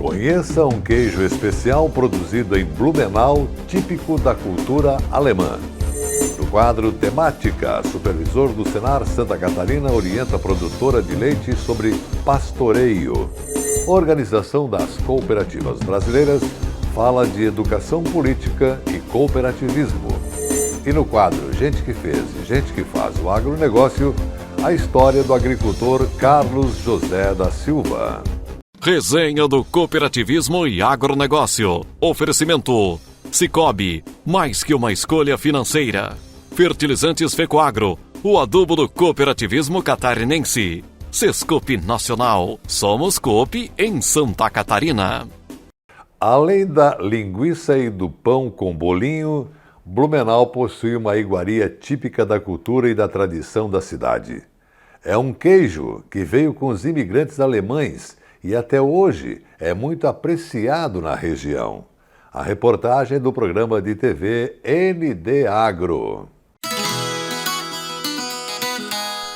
Conheça um queijo especial produzido em Blumenau, típico da cultura alemã. No quadro Temática, supervisor do Senar Santa Catarina orienta a produtora de leite sobre pastoreio. Organização das Cooperativas Brasileiras fala de educação política e cooperativismo. E no quadro Gente que Fez e Gente que Faz o Agronegócio, a história do agricultor Carlos José da Silva. Resenha do Cooperativismo e Agronegócio. Oferecimento Sicoob, mais que uma escolha financeira. Fertilizantes Fecoagro, o adubo do cooperativismo catarinense. Sescope Nacional, somos Coop em Santa Catarina. Além da linguiça e do pão com bolinho, Blumenau possui uma iguaria típica da cultura e da tradição da cidade. É um queijo que veio com os imigrantes alemães e até hoje é muito apreciado na região. A reportagem do programa de TV ND Agro.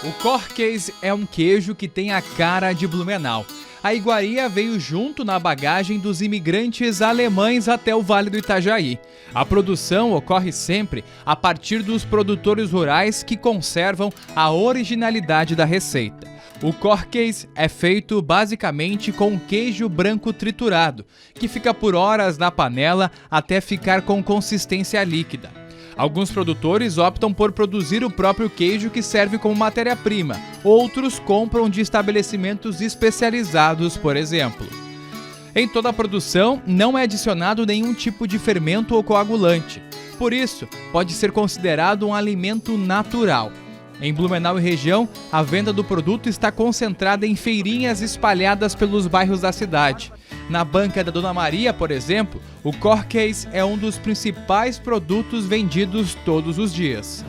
O Corkes é um queijo que tem a cara de Blumenau. A iguaria veio junto na bagagem dos imigrantes alemães até o Vale do Itajaí. A produção ocorre sempre a partir dos produtores rurais que conservam a originalidade da receita. O Corkes é feito basicamente com queijo branco triturado, que fica por horas na panela até ficar com consistência líquida. Alguns produtores optam por produzir o próprio queijo que serve como matéria-prima, outros compram de estabelecimentos especializados, por exemplo. Em toda a produção, não é adicionado nenhum tipo de fermento ou coagulante. Por isso, pode ser considerado um alimento natural. Em Blumenau e região, a venda do produto está concentrada em feirinhas espalhadas pelos bairros da cidade. Na banca da Dona Maria, por exemplo, o Corkes é um dos principais produtos vendidos todos os dias.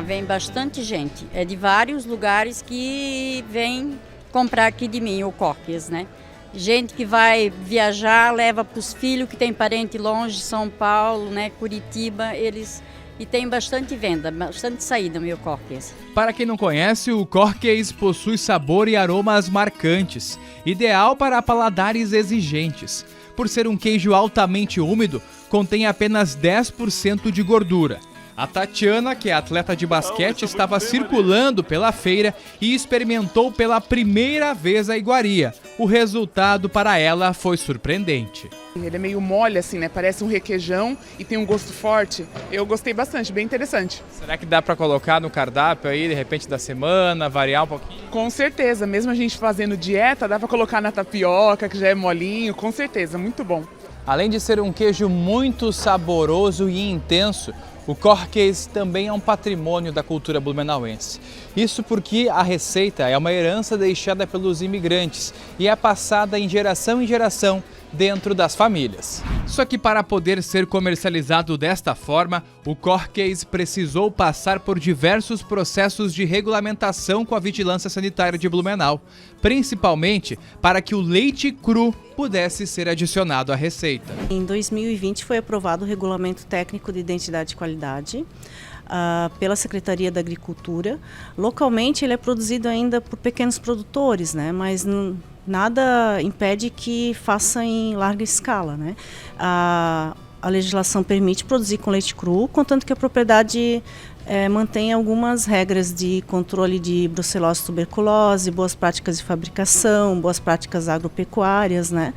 Vem bastante gente. É de vários lugares que vem comprar aqui de mim o Corkes, né? Gente que vai viajar, leva para os filhos que tem parente longe, São Paulo, né, Curitiba, E tem bastante venda, bastante saída, meu Corkes. Para quem não conhece, o Corkes possui sabor e aromas marcantes, ideal para paladares exigentes. Por ser um queijo altamente úmido, contém apenas 10% de gordura. A Tatiana, que é atleta de basquete, estava circulando pela feira e experimentou pela primeira vez a iguaria. O resultado para ela foi surpreendente. Ele é meio mole assim, né? Parece um requeijão e tem um gosto forte. Eu gostei bastante, bem interessante. Será que dá para colocar no cardápio aí, de repente, da semana, variar um pouquinho? Com certeza, mesmo a gente fazendo dieta, dá para colocar na tapioca, que já é molinho, com certeza, muito bom. Além de ser um queijo muito saboroso e intenso, o Corkes também é um patrimônio da cultura blumenauense. Isso porque a receita é uma herança deixada pelos imigrantes e é passada em geração dentro das famílias. Só que para poder ser comercializado desta forma, o Corkes precisou passar por diversos processos de regulamentação com a Vigilância Sanitária de Blumenau, principalmente para que o leite cru pudesse ser adicionado à receita. Em 2020 foi aprovado o Regulamento Técnico de Identidade e Qualidade pela Secretaria da Agricultura. Localmente ele é produzido ainda por pequenos produtores, né? Mas nada impede que faça em larga escala, né? A legislação permite produzir com leite cru, contanto que a propriedade mantenha algumas regras de controle de brucelose e tuberculose, boas práticas de fabricação, boas práticas agropecuárias, né?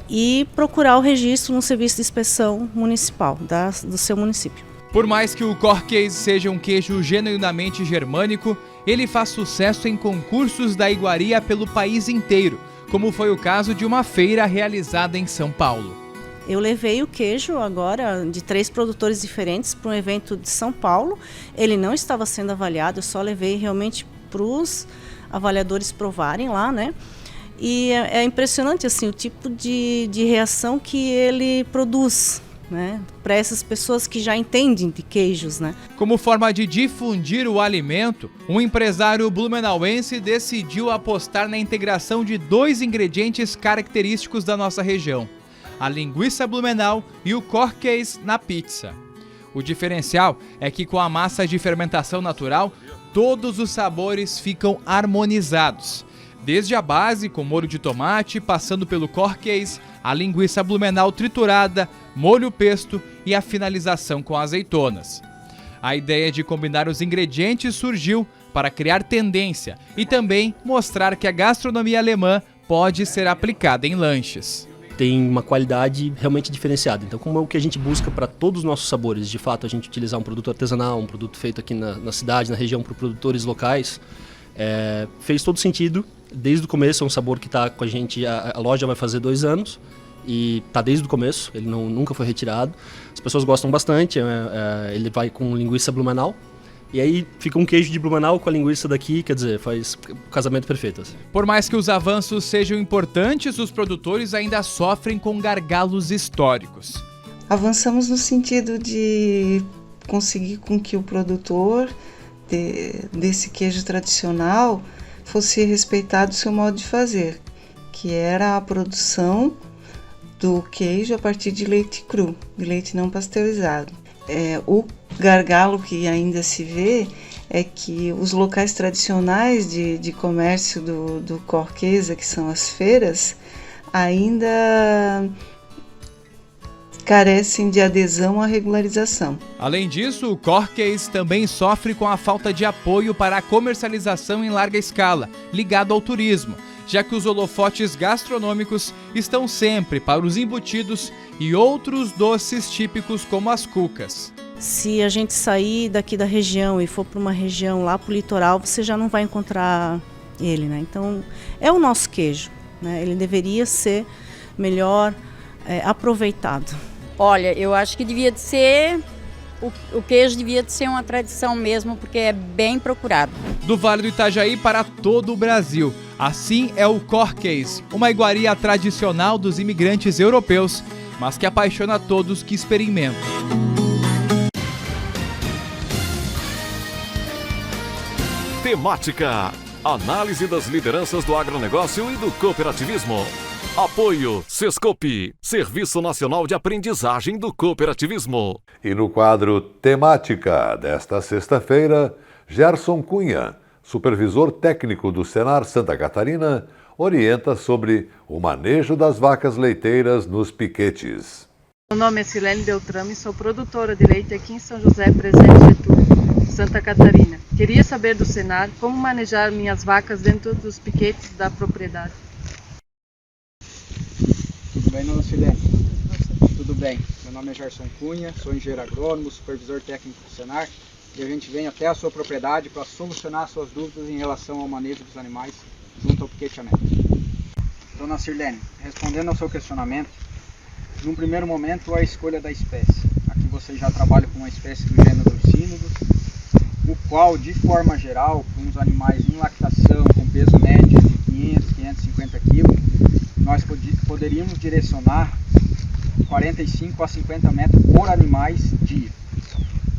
E procurar o registro no Serviço de Inspeção Municipal do seu município. Por mais que o Corkes seja um queijo genuinamente germânico, ele faz sucesso em concursos da iguaria pelo país inteiro, como foi o caso de uma feira realizada em São Paulo. Eu levei o queijo agora de 3 produtores diferentes para um evento de São Paulo. Ele não estava sendo avaliado, eu só levei realmente para os avaliadores provarem lá, né? E é impressionante assim, o tipo de reação que ele produz, né, para essas pessoas que já entendem de queijos, né? Como forma de difundir o alimento, um empresário blumenauense decidiu apostar na integração de 2 ingredientes característicos da nossa região: a linguiça Blumenau e o Corkes na pizza. O diferencial é que com a massa de fermentação natural, todos os sabores ficam harmonizados. Desde a base, com molho de tomate, passando pelo corquês, a linguiça blumenau triturada, molho pesto e a finalização com azeitonas. A ideia de combinar os ingredientes surgiu para criar tendência e também mostrar que a gastronomia alemã pode ser aplicada em lanches. Tem uma qualidade realmente diferenciada. Então, como é o que a gente busca para todos os nossos sabores, de fato, a gente utilizar um produto artesanal, um produto feito aqui na cidade, na região, por produtores locais, fez todo sentido. Desde o começo é um sabor que está com a gente, a loja vai fazer 2 anos e está desde o começo, ele nunca foi retirado. As pessoas gostam bastante, ele vai com linguiça blumenau. E aí fica um queijo de Blumenau com a linguiça daqui, quer dizer, faz o casamento perfeito. Assim. Por mais que os avanços sejam importantes, os produtores ainda sofrem com gargalos históricos. Avançamos no sentido de conseguir com que o produtor desse queijo tradicional fosse respeitado o seu modo de fazer, que era a produção do queijo a partir de leite cru, de leite não pasteurizado. O gargalo que ainda se vê é que os locais tradicionais de comércio do Corquesa, que são as feiras, ainda carecem de adesão à regularização. Além disso, o Corquês também sofre com a falta de apoio para a comercialização em larga escala, ligado ao turismo, já que os holofotes gastronômicos estão sempre para os embutidos e outros doces típicos como as cucas. Se a gente sair daqui da região e for para uma região lá para o litoral, você já não vai encontrar ele, né? Então, é o nosso queijo, né? Ele deveria ser melhor aproveitado. Olha, eu acho que devia de ser, o queijo devia de ser uma tradição mesmo, porque é bem procurado. Do Vale do Itajaí para todo o Brasil. Assim é o Corquês, uma iguaria tradicional dos imigrantes europeus, mas que apaixona todos que experimentam. Temática: análise das lideranças do agronegócio e do cooperativismo. Apoio Sescope, Serviço Nacional de Aprendizagem do Cooperativismo. E no quadro Temática desta sexta-feira, Gerson Cunha, supervisor técnico do Senar Santa Catarina, orienta sobre o manejo das vacas leiteiras nos piquetes. Meu nome é Silene Beltrame, sou produtora de leite aqui em São José, Presente Getúlio, Santa Catarina. Queria saber do Senar como manejar minhas vacas dentro dos piquetes da propriedade. Tudo bem, dona Silene? Tudo bem. Meu nome é Gerson Cunha, sou engenheiro agrônomo, supervisor técnico do Senar, e a gente vem até a sua propriedade para solucionar suas dúvidas em relação ao manejo dos animais junto ao piqueteamento. Dona Silene, respondendo ao seu questionamento, num primeiro momento a escolha da espécie. Aqui você já trabalha com uma espécie do gênero Urcínodos, o qual, de forma geral, com os animais em lactação, com peso médio de 500, 550 kg, nós poderíamos direcionar 45 a 50 metros por animais dia.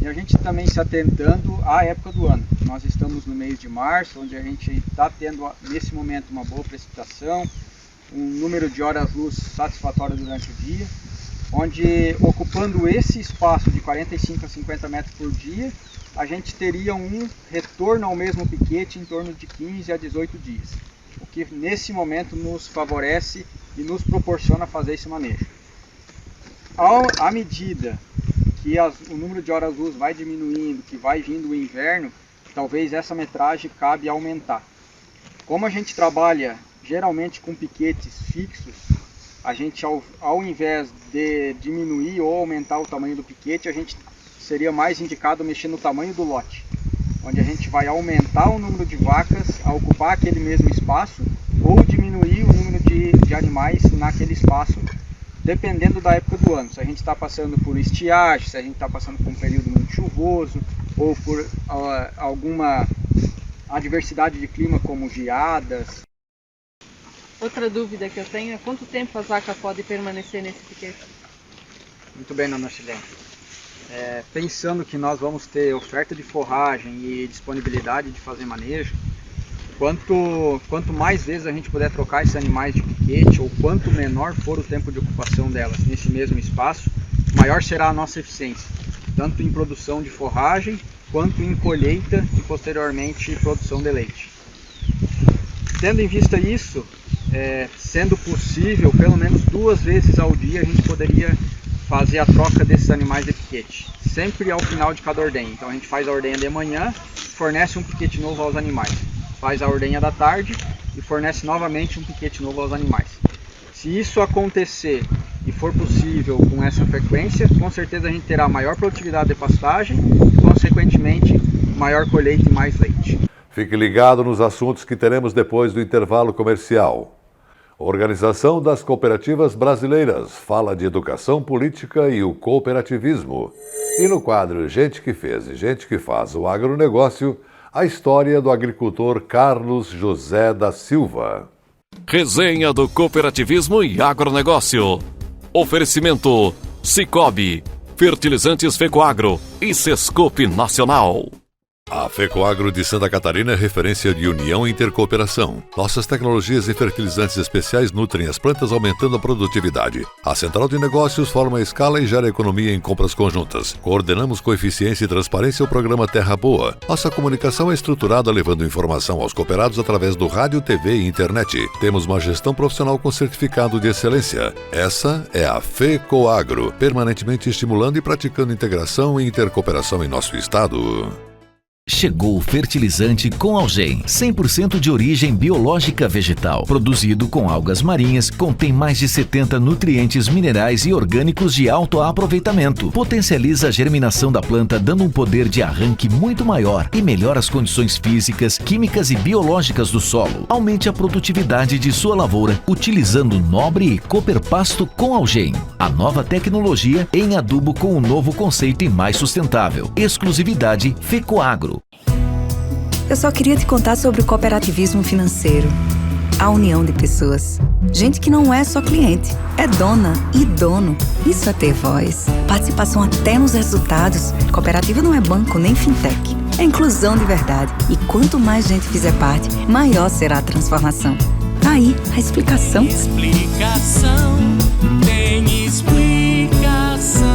E a gente também se atentando à época do ano. Nós estamos no mês de março, onde a gente está tendo, nesse momento, uma boa precipitação, um número de horas-luz satisfatório durante o dia, onde, ocupando esse espaço de 45 a 50 metros por dia, a gente teria um retorno ao mesmo piquete em torno de 15 a 18 dias. O que nesse momento nos favorece e nos proporciona fazer esse manejo. À medida que o número de horas-luz vai diminuindo, que vai vindo o inverno, talvez essa metragem cabe aumentar. Como a gente trabalha geralmente com piquetes fixos, a gente ao invés de diminuir ou aumentar o tamanho do piquete, a gente seria mais indicado mexer no tamanho do lote, onde a gente vai aumentar o número de vacas a ocupar aquele mesmo espaço ou diminuir o número de animais naquele espaço, dependendo da época do ano. Se a gente está passando por estiagem, se a gente está passando por um período muito chuvoso ou por alguma adversidade de clima como geadas. Outra dúvida que eu tenho é quanto tempo as vacas podem permanecer nesse piquete? Muito bem, dona Silene. Pensando que nós vamos ter oferta de forragem e disponibilidade de fazer manejo, quanto mais vezes a gente puder trocar esses animais de piquete, ou quanto menor for o tempo de ocupação delas nesse mesmo espaço, maior será a nossa eficiência, tanto em produção de forragem, quanto em colheita e posteriormente produção de leite. tendo em vista isso, sendo possível, pelo menos 2 vezes ao dia a gente poderia fazer a troca desses animais de piquete, sempre ao final de cada ordenha. Então a gente faz a ordenha de manhã, fornece um piquete novo aos animais, faz a ordenha da tarde e fornece novamente um piquete novo aos animais. Se isso acontecer e for possível com essa frequência, com certeza a gente terá maior produtividade de pastagem e, consequentemente, maior colheita e mais leite. Fique ligado nos assuntos que teremos depois do intervalo comercial. Organização das Cooperativas Brasileiras fala de educação política e o cooperativismo. E no quadro Gente que Fez e Gente que Faz o Agronegócio, a história do agricultor Carlos José da Silva. Resenha do cooperativismo e agronegócio. Oferecimento Cicobi, Fertilizantes Fecoagro e Sescope Nacional. A Fecoagro de Santa Catarina é referência de união e intercooperação. Nossas tecnologias e fertilizantes especiais nutrem as plantas, aumentando a produtividade. A central de negócios forma a escala e gera economia em compras conjuntas. Coordenamos com eficiência e transparência o programa Terra Boa. Nossa comunicação é estruturada levando informação aos cooperados através do rádio, TV e internet. Temos uma gestão profissional com certificado de excelência. Essa é a Fecoagro, permanentemente estimulando e praticando integração e intercooperação em nosso estado. Chegou o fertilizante com Algem, 100% de origem biológica vegetal, produzido com algas marinhas, contém mais de 70 nutrientes minerais e orgânicos de alto aproveitamento, potencializa a germinação da planta dando um poder de arranque muito maior e melhora as condições físicas, químicas e biológicas do solo. Aumente a produtividade de sua lavoura utilizando Nobre e Cooper Pasto com Algem, a nova tecnologia em adubo com um novo conceito e mais sustentável. Exclusividade Fecoagro. Eu só queria te contar sobre o cooperativismo financeiro. A união de pessoas. Gente que não é só cliente, é dona e dono. Isso é ter voz. Participação até nos resultados. Cooperativa não é banco nem fintech. É inclusão de verdade. E quanto mais gente fizer parte, maior será a transformação. Aí, a explicação. Tem explicação.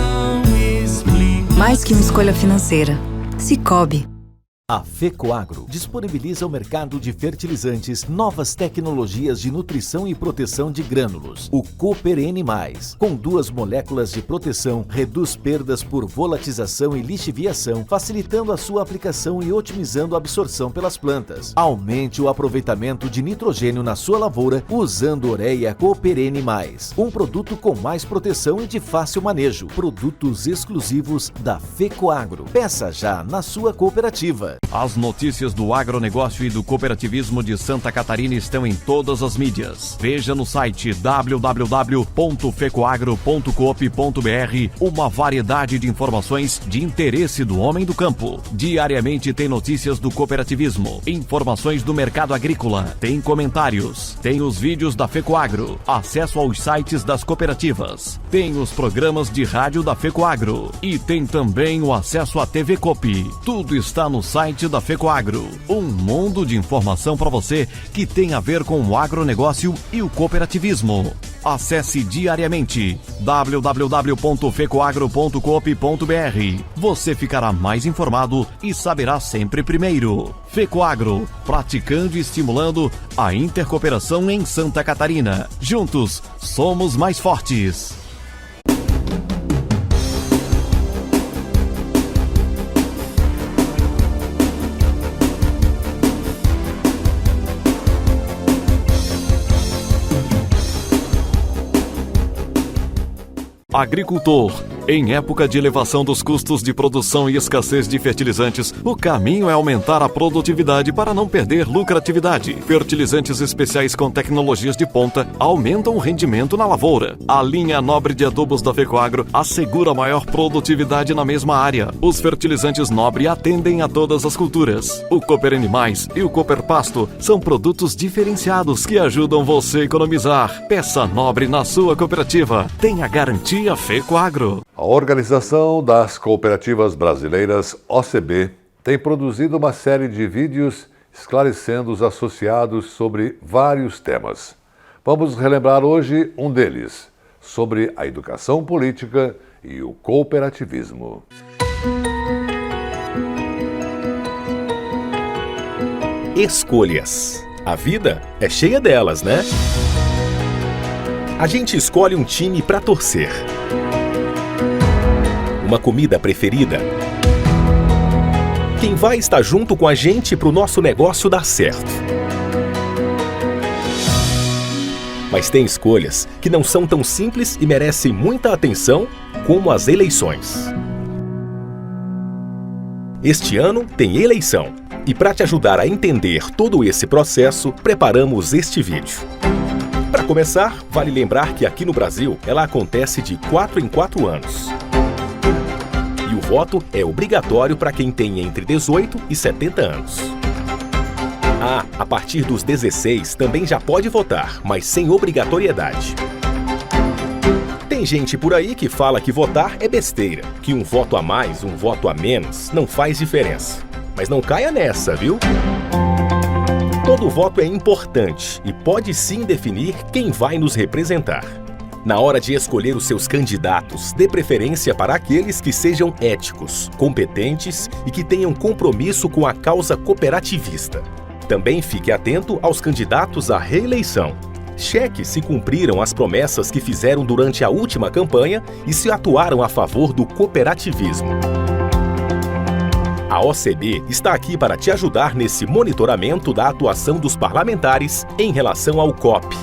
Mais que uma escolha financeira. Cicobi. A Fecoagro disponibiliza ao mercado de fertilizantes novas tecnologias de nutrição e proteção de grânulos. O Cooper N+, com 2 moléculas de proteção, reduz perdas por volatização e lixiviação, facilitando a sua aplicação e otimizando a absorção pelas plantas. Aumente o aproveitamento de nitrogênio na sua lavoura usando Ureia Cooper N+, um produto com mais proteção e de fácil manejo. Produtos exclusivos da Fecoagro. Peça já na sua cooperativa. As notícias do agronegócio e do cooperativismo de Santa Catarina estão em todas as mídias. Veja no site www.fecoagro.coop.br uma variedade de informações de interesse do homem do campo. Diariamente tem notícias do cooperativismo, informações do mercado agrícola, tem comentários, tem os vídeos da Fecoagro, acesso aos sites das cooperativas, tem os programas de rádio da Fecoagro e tem também o acesso à TV Coop. Tudo está no site da Fecoagro, um mundo de informação para você que tem a ver com o agronegócio e o cooperativismo. Acesse diariamente www.fecoagro.coop.br. Você ficará mais informado e saberá sempre primeiro. Fecoagro, praticando e estimulando a intercooperação em Santa Catarina. Juntos, somos mais fortes. Agricultor. Em época de elevação dos custos de produção e escassez de fertilizantes, o caminho é aumentar a produtividade para não perder lucratividade. Fertilizantes especiais com tecnologias de ponta aumentam o rendimento na lavoura. A linha Nobre de adubos da Fecoagro assegura maior produtividade na mesma área. Os fertilizantes Nobre atendem a todas as culturas. O Cooper N+, e o Cooper Pasto são produtos diferenciados que ajudam você a economizar. Peça Nobre na sua cooperativa. Tenha garantia Fecoagro. A Organização das Cooperativas Brasileiras, OCB, tem produzido uma série de vídeos esclarecendo os associados sobre vários temas. Vamos relembrar hoje um deles, sobre a educação política e o cooperativismo. Escolhas. A vida é cheia delas, né? A gente escolhe um time para torcer. Uma comida preferida. Quem vai estar junto com a gente para o nosso negócio dar certo. Mas tem escolhas que não são tão simples e merecem muita atenção como as eleições. Este ano tem eleição. E para te ajudar a entender todo esse processo, preparamos este vídeo. Para começar, vale lembrar que aqui no Brasil, ela acontece de 4 em 4 anos. E o voto é obrigatório para quem tem entre 18 e 70 anos. A partir dos 16 também já pode votar, mas sem obrigatoriedade. Tem gente por aí que fala que votar é besteira, que um voto a mais, um voto a menos, não faz diferença. Mas não caia nessa, viu? Todo voto é importante e pode sim definir quem vai nos representar. Na hora de escolher os seus candidatos, dê preferência para aqueles que sejam éticos, competentes e que tenham compromisso com a causa cooperativista. Também fique atento aos candidatos à reeleição. Cheque se cumpriram as promessas que fizeram durante a última campanha e se atuaram a favor do cooperativismo. A OCB está aqui para te ajudar nesse monitoramento da atuação dos parlamentares em relação ao COP.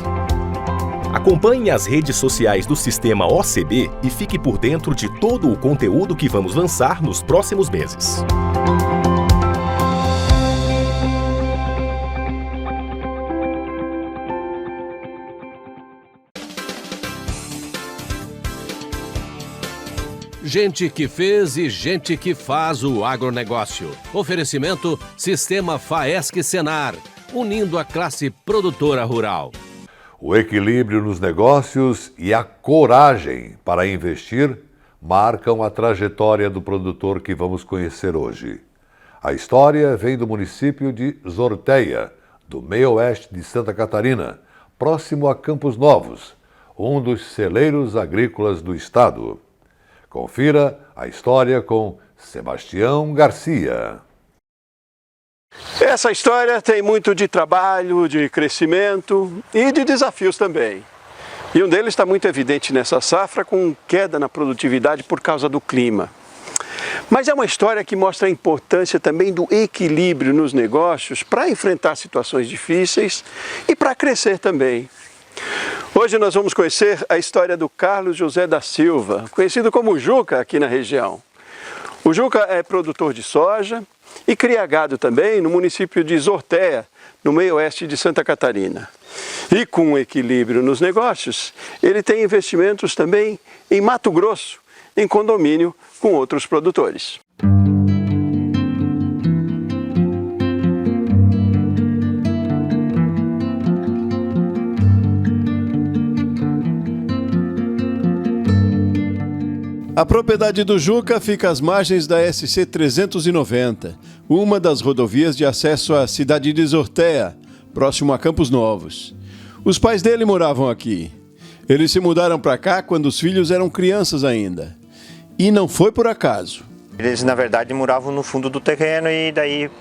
Acompanhe as redes sociais do Sistema OCB e fique por dentro de todo o conteúdo que vamos lançar nos próximos meses. Gente que fez e gente que faz o agronegócio. Oferecimento Sistema Faesc Senar, unindo a classe produtora rural. O equilíbrio nos negócios e a coragem para investir marcam a trajetória do produtor que vamos conhecer hoje. A história vem do município de Zorteia, do meio oeste de Santa Catarina, próximo a Campos Novos, um dos celeiros agrícolas do estado. Confira a história com Sebastião Garcia. Essa história tem muito de trabalho, de crescimento e de desafios também. E um deles está muito evidente nessa safra, com queda na produtividade por causa do clima. Mas é uma história que mostra a importância também do equilíbrio nos negócios para enfrentar situações difíceis e para crescer também. Hoje nós vamos conhecer a história do Carlos José da Silva, conhecido como Juca aqui na região. O Juca é produtor de soja e cria gado também no município de Zorteia, no meio oeste de Santa Catarina. E com um equilíbrio nos negócios, ele tem investimentos também em Mato Grosso, em condomínio com outros produtores. A propriedade do Juca fica às margens da SC 390, uma das rodovias de acesso à cidade de Zorteia, próximo a Campos Novos. Os pais dele moravam aqui. Eles se mudaram para cá quando os filhos eram crianças ainda. E não foi por acaso. Eles, na verdade, moravam no fundo do terreno e daí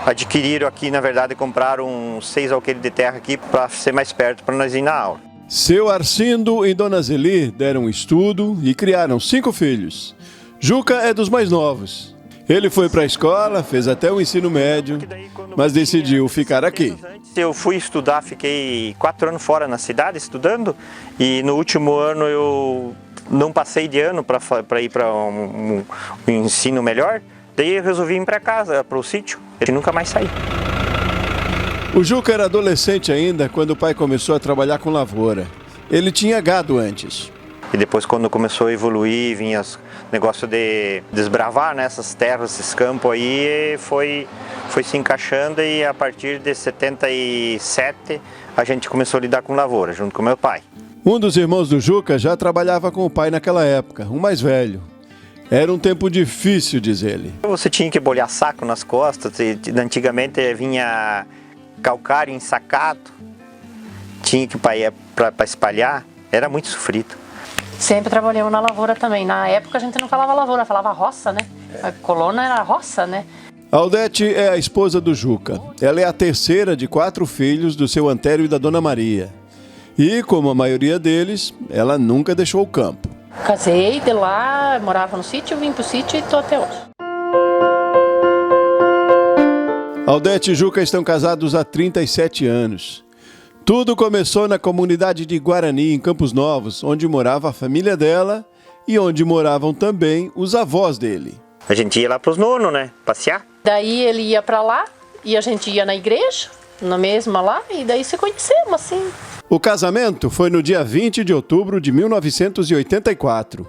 adquiriram aqui, na verdade, compraram 6 alqueires de terra aqui para ser mais perto para nós ir na aula. Seu Arcindo e Dona Zeli deram estudo e criaram 5 filhos. Juca é dos mais novos. Ele foi para a escola, fez até o ensino médio, mas decidiu ficar aqui. Eu fui estudar, fiquei 4 anos fora na cidade estudando e no último ano eu não passei de ano para ir para um ensino melhor. Daí eu resolvi ir para casa, para o sítio, e nunca mais saí. O Juca era adolescente ainda quando o pai começou a trabalhar com lavoura. Ele tinha gado antes. E depois, quando começou a evoluir, vinha o negócio de desbravar nessas terras, esses campos aí, foi se encaixando e a partir de 77 a gente começou a lidar com lavoura, junto com meu pai. Um dos irmãos do Juca já trabalhava com o pai naquela época, o mais velho. Era um tempo difícil, diz ele. Você tinha que bolhar saco nas costas, e antigamente vinha calcário ensacado, tinha que ir para espalhar, era muito sofrido. Sempre trabalhamos na lavoura também. Na época a gente não falava lavoura, falava roça, né? A colônia era roça, né? Aldete é a esposa do Juca. Ela é a terceira de 4 filhos do seu Antério e da Dona Maria. E, como a maioria deles, ela nunca deixou o campo. Casei de lá, morava no sítio, vim pro sítio e tô até hoje. Aldete e Juca estão casados há 37 anos. Tudo começou na comunidade de Guarani, em Campos Novos, onde morava a família dela e onde moravam também os avós dele. A gente ia lá pros nonos, né? Passear. Daí ele ia pra lá e a gente ia na igreja, na mesma lá, e daí se conhecemos assim. O casamento foi no dia 20 de outubro de 1984.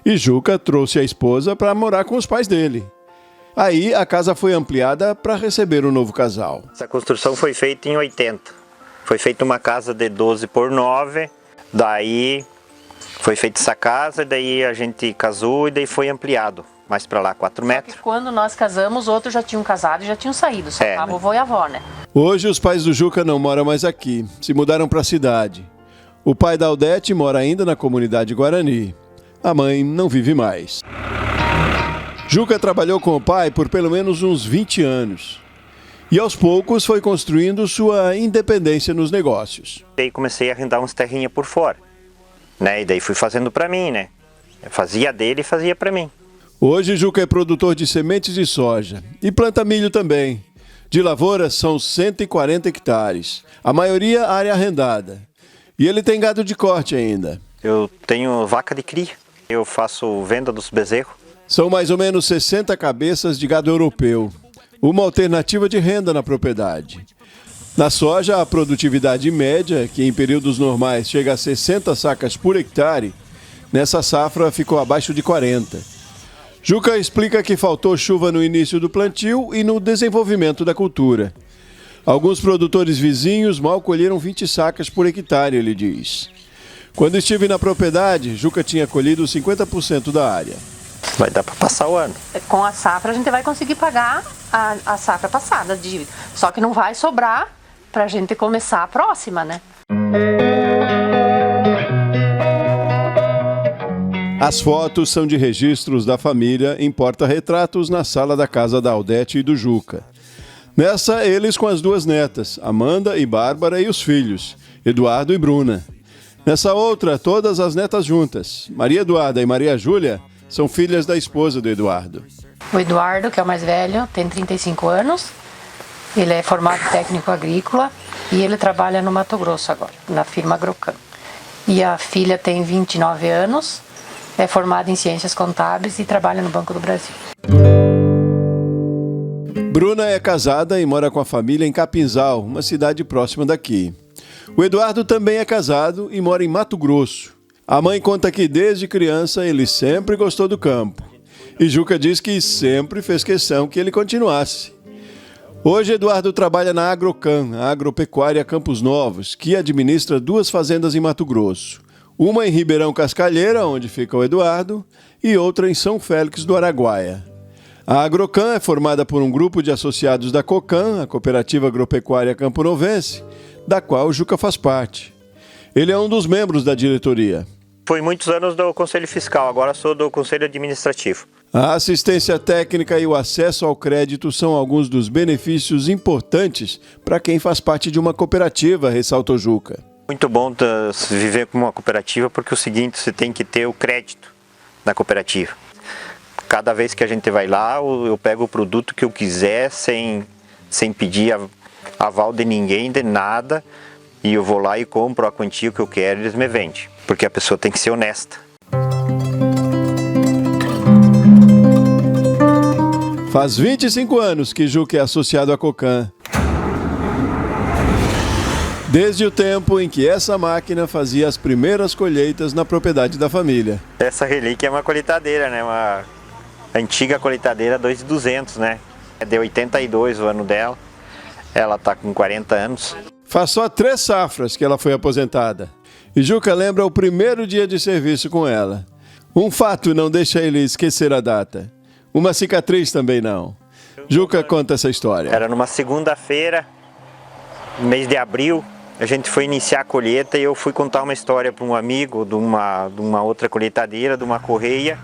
E Juca trouxe a esposa para morar com os pais dele. Aí a casa foi ampliada para receber o novo casal. Essa construção foi feita em 80. Foi feita uma casa de 12 por 9, daí foi feita essa casa, daí a gente casou e daí foi ampliado. Mais para lá, 4 metros. Só que quando nós casamos, outros já tinham casado e já tinham saído, só a vovó e a avó, né? Hoje os pais do Juca não moram mais aqui, se mudaram para a cidade. O pai da Aldete mora ainda na comunidade Guarani. A mãe não vive mais. Juca trabalhou com o pai por pelo menos uns 20 anos. E aos poucos foi construindo sua independência nos negócios. Daí comecei a arrendar uns terrinhas por fora, né? E daí fui fazendo para mim, né? Eu fazia dele e fazia para mim. Hoje Juca é produtor de sementes de soja e planta milho também. De lavouras são 140 hectares, a maioria área arrendada. E ele tem gado de corte ainda. Eu tenho vaca de cria, eu faço venda dos bezerros. São mais ou menos 60 cabeças de gado europeu, uma alternativa de renda na propriedade. Na soja, a produtividade média, que em períodos normais chega a 60 sacas por hectare, nessa safra ficou abaixo de 40. Juca explica que faltou chuva no início do plantio e no desenvolvimento da cultura. Alguns produtores vizinhos mal colheram 20 sacas por hectare, ele diz. Quando estive na propriedade, Juca tinha colhido 50% da área. Vai dar para passar o ano. Com a safra a gente vai conseguir pagar a safra passada, a dívida. Só que não vai sobrar para a gente começar a próxima, né? As fotos são de registros da família em porta-retratos na sala da casa da Aldete e do Juca. Nessa, eles com as 2 netas, Amanda e Bárbara, e os filhos, Eduardo e Bruna. Nessa outra, todas as netas juntas. Maria Eduarda e Maria Júlia são filhas da esposa do Eduardo. O Eduardo, que é o mais velho, tem 35 anos. Ele é formado técnico agrícola e ele trabalha no Mato Grosso agora, na firma Agrocan. E a filha tem 29 anos. É formada em Ciências Contábeis e trabalha no Banco do Brasil. Bruna é casada e mora com a família em Capinzal, uma cidade próxima daqui. O Eduardo também é casado e mora em Mato Grosso. A mãe conta que desde criança ele sempre gostou do campo. E Juca diz que sempre fez questão que ele continuasse. Hoje Eduardo trabalha na Agrocan, a Agropecuária Campos Novos, que administra 2 fazendas em Mato Grosso. Uma em Ribeirão Cascalheira, onde fica o Eduardo, e outra em São Félix do Araguaia. A Agrocan é formada por um grupo de associados da COCAN, a Cooperativa Agropecuária Camponovense, da qual o Juca faz parte. Ele é um dos membros da diretoria. Fui muitos anos do Conselho Fiscal, agora sou do Conselho Administrativo. A assistência técnica e o acesso ao crédito são alguns dos benefícios importantes para quem faz parte de uma cooperativa, ressalta o Juca. Muito bom viver com uma cooperativa porque é o seguinte, você tem que ter o crédito da cooperativa. Cada vez que a gente vai lá, eu pego o produto que eu quiser sem pedir aval de ninguém, de nada, e eu vou lá e compro a quantia que eu quero e eles me vendem, porque a pessoa tem que ser honesta. Faz 25 anos que Juca é associado à COCAN. Desde o tempo em que essa máquina fazia as primeiras colheitas na propriedade da família. Essa relíquia é uma colheitadeira, né? Uma antiga colheitadeira 2200, né? É de 82 o ano dela. Ela está com 40 anos. Faz só 3 safras que ela foi aposentada. E Juca lembra o primeiro dia de serviço com ela. Um fato não deixa ele esquecer a data. Uma cicatriz também não. Juca conta essa história. Era numa segunda-feira, mês de abril. A gente foi iniciar a colheita e eu fui contar uma história para um amigo de uma outra colheitadeira, de uma correia.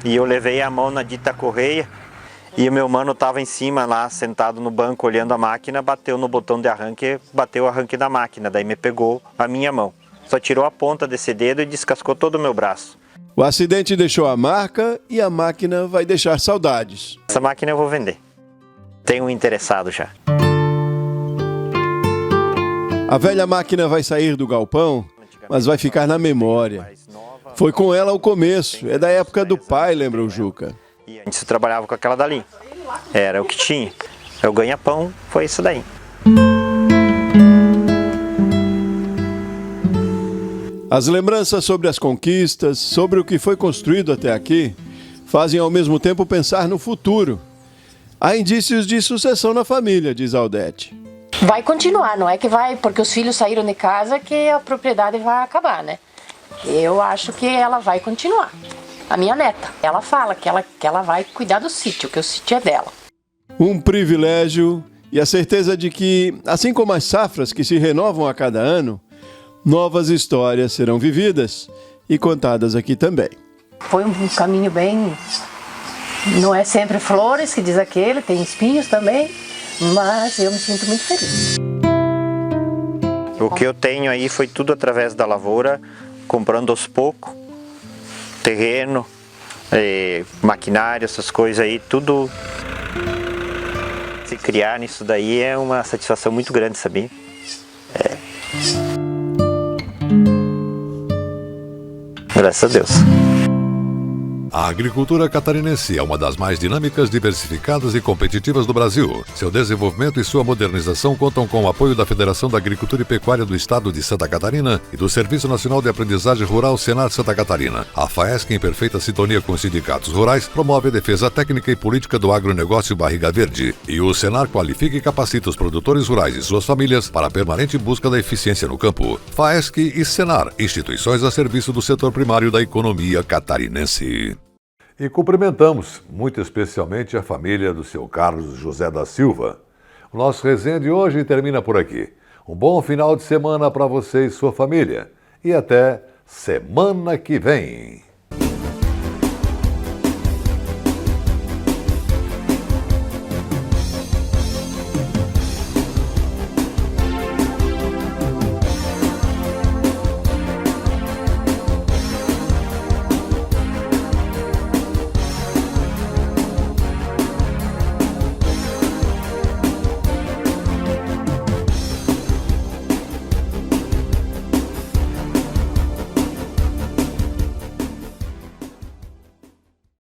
E eu levei a mão na dita correia. E o meu mano estava em cima lá, sentado no banco, olhando a máquina, bateu no botão de arranque, bateu o arranque da máquina, daí me pegou a minha mão. Só tirou a ponta desse dedo e descascou todo o meu braço. O acidente deixou a marca e a máquina vai deixar saudades. Essa máquina eu vou vender. Tenho um interessado já. A velha máquina vai sair do galpão, mas vai ficar na memória. Foi com ela o começo, é da época do pai, lembra o Juca. E antes eu trabalhava com aquela dali. Era o que tinha. O ganha-pão foi isso daí. As lembranças sobre as conquistas, sobre o que foi construído até aqui, fazem ao mesmo tempo pensar no futuro. Há indícios de sucessão na família, diz Aldete. Vai continuar, não é que vai, porque os filhos saíram de casa que a propriedade vai acabar, né? Eu acho que ela vai continuar. A minha neta, ela fala que ela vai cuidar do sítio, que o sítio é dela. Um privilégio e a certeza de que, assim como as safras que se renovam a cada ano, novas histórias serão vividas e contadas aqui também. Foi um caminho bem... Não é sempre flores, que diz aquele, tem espinhos também, mas eu me sinto muito feliz. O que eu tenho aí foi tudo através da lavoura, comprando aos poucos, terreno, maquinário, essas coisas aí, tudo. Se criar nisso daí é uma satisfação muito grande, sabia? Graças a Deus. A agricultura catarinense é uma das mais dinâmicas, diversificadas e competitivas do Brasil. Seu desenvolvimento e sua modernização contam com o apoio da Federação da Agricultura e Pecuária do Estado de Santa Catarina e do Serviço Nacional de Aprendizagem Rural Senar Santa Catarina. A FAESC, em perfeita sintonia com os sindicatos rurais, promove a defesa técnica e política do agronegócio Barriga Verde. E o Senar qualifica e capacita os produtores rurais e suas famílias para a permanente busca da eficiência no campo. FAESC e Senar, instituições a serviço do setor primário da economia catarinense. E cumprimentamos muito especialmente a família do seu Carlos José da Silva. O nosso resenha de hoje termina por aqui. Um bom final de semana para você e sua família. E até semana que vem.